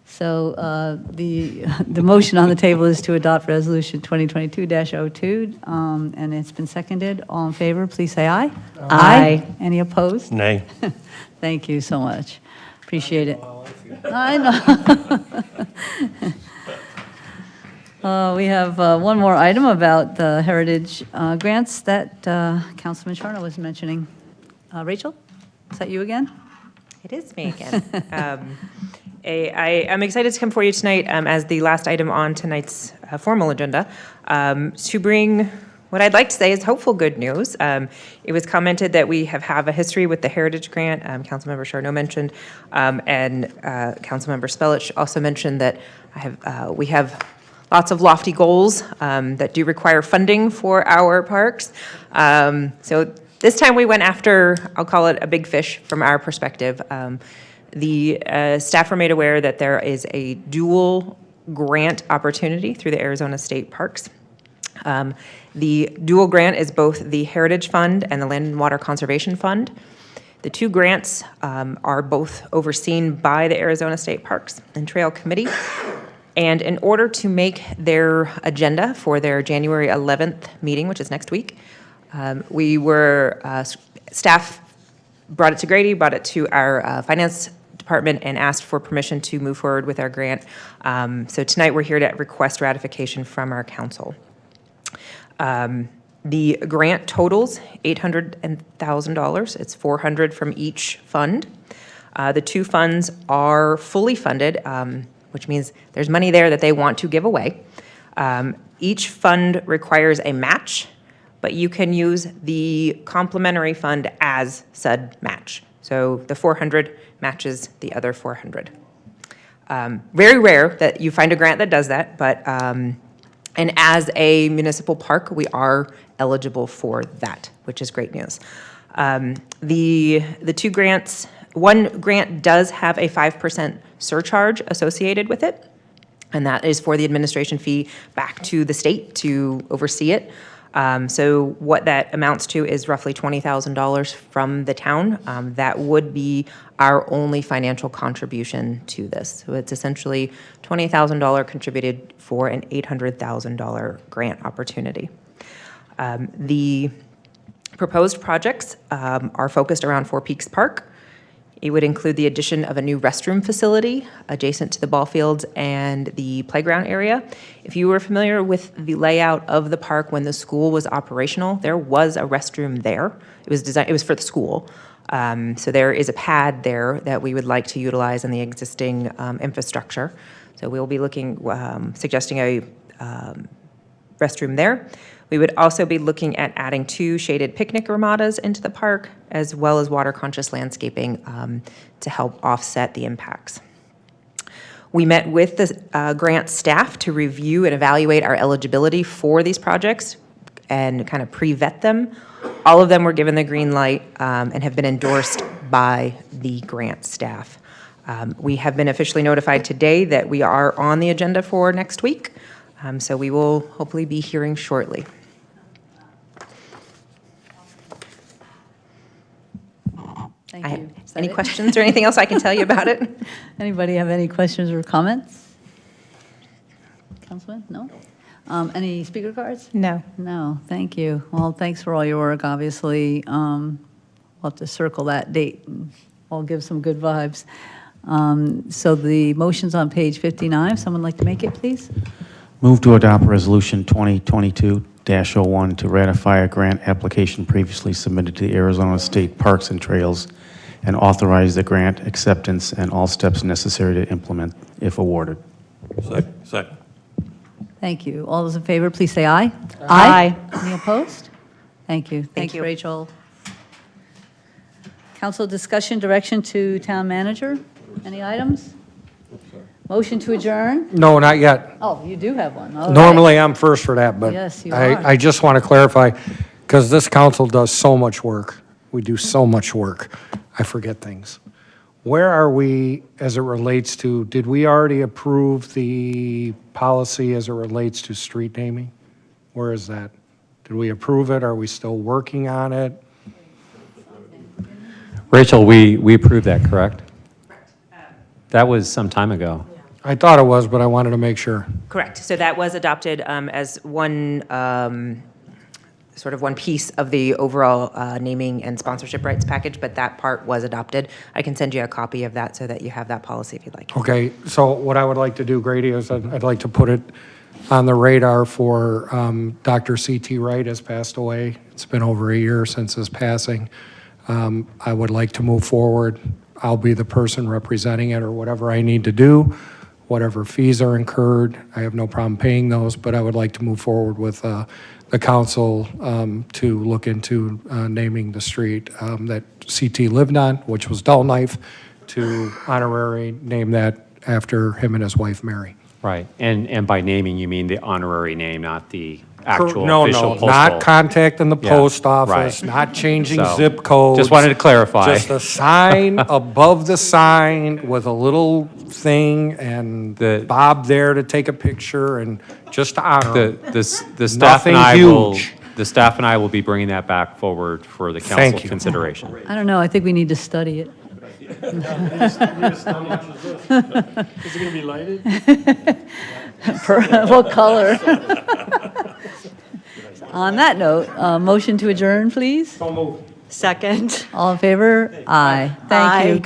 So the motion on the table is to adopt Resolution 2022-02, and it's been seconded. All in favor, please say aye. Aye. Any opposed? Nay. Thank you so much. Appreciate it. I know. We have one more item about the heritage grants that Councilman Sharna was mentioning. Rachel, is that you again? It is me again. I'm excited to come for you tonight as the last item on tonight's formal agenda to bring what I'd like to say is hopeful good news. It was commented that we have a history with the Heritage Grant. Councilmember Charbonneau mentioned, and Councilmember Spellich also mentioned that we have lots of lofty goals that do require funding for our parks. So this time we went after, I'll call it a big fish from our perspective. The staff were made aware that there is a dual grant opportunity through the Arizona State Parks. The dual grant is both the Heritage Fund and the Land and Water Conservation Fund. The two grants are both overseen by the Arizona State Parks and Trail Committee. And in order to make their agenda for their January 11th meeting, which is next week, staff brought it to Grady, brought it to our finance department, and asked for permission to move forward with our grant. So tonight we're here to request ratification from our council. The grant totals $800,000. It's $400 from each fund. The two funds are fully funded, which means there's money there that they want to give away. Each fund requires a match, but you can use the complementary fund as said match. So the 400 matches the other 400. Very rare that you find a grant that does that, but and as a municipal park, we are eligible for that, which is great news. The two grants, one grant does have a 5% surcharge associated with it, and that is for the administration fee back to the state to oversee it. So what that amounts to is roughly $20,000 from the town. That would be our only financial contribution to this. So it's essentially $20,000 contributed for an $800,000 grant opportunity. The proposed projects are focused around Four Peaks Park. It would include the addition of a new restroom facility adjacent to the ball fields and the playground area. If you were familiar with the layout of the park when the school was operational, there was a restroom there. It was for the school. So there is a pad there that we would like to utilize in the existing infrastructure. So we'll be suggesting a restroom there. We would also be looking at adding 2 shaded picnic ramadas into the park, as well as water-conscious landscaping to help offset the impacts. We met with the grant staff to review and evaluate our eligibility for these projects and kind of pre-vet them. All of them were given the green light and have been endorsed by the grant staff. We have been officially notified today that we are on the agenda for next week, so we will hopefully be hearing shortly. Thank you. Is that Any it? questions or anything else I can tell you about it? Anybody have any questions or comments? Councilman, no? Any speaker cards? No. No, thank you. Well, thanks for all your work, obviously. We'll have to circle that date, and I'll give some good vibes. So the motion's on page 59. If someone would like to make it, please? Move to adopt Resolution 2022-01 to ratify a grant application previously submitted to the Arizona State Parks and Trails and authorize the grant acceptance and all steps necessary to implement if awarded. Second. Thank you. All those in favor, please say aye. Aye. Any opposed? Thank you. Thanks, you. Rachel. Council discussion, direction to town manager. Any items? Motion to adjourn? No, not yet. Oh, you do have one. All right. Normally, I'm first for that, but Yes, you are. I just want to clarify, because this council does so much work. We do so much work. I forget things. Where are we as it relates to, did we already approve the policy as it relates to street naming? Where is that? Did we approve it? Are we still working on it? Rachel, we approved that, correct? That was some time ago. I thought it was, but I wanted to make sure. Correct. So that was adopted as one, sort of one piece of the overall naming and sponsorship rights package, but that part was adopted. I can send you a copy of that so that you have that policy if you'd like. Okay, so what I would like to do, Grady, is I'd like to put it on the radar for Dr. C.T. Wright has passed away. It's been over a year since his passing. I would like to move forward. I'll be the person representing it or whatever I need to do, whatever fees are incurred. I have no problem paying those, but I would like to move forward with the council to look into naming the street that CT lived on, which was Dull Knife, to honorary name that after him and his wife, Mary. Right. And by naming, you mean the honorary name, not the actual No, official postal. not contacting the Yeah, post office, right. not changing So, zip codes. just wanted to clarify. Just a sign above the sign with a little thing and Bob there to take a picture and just to honor him. The staff Nothing and I will, huge. the staff and I will be bringing that back forward for the Thank council's you. consideration. I don't know, I think we need to study it. Is it going to be lighted? What color? On that note, motion to adjourn, please? Second. All in favor? Aye. Thank you. Aye. Good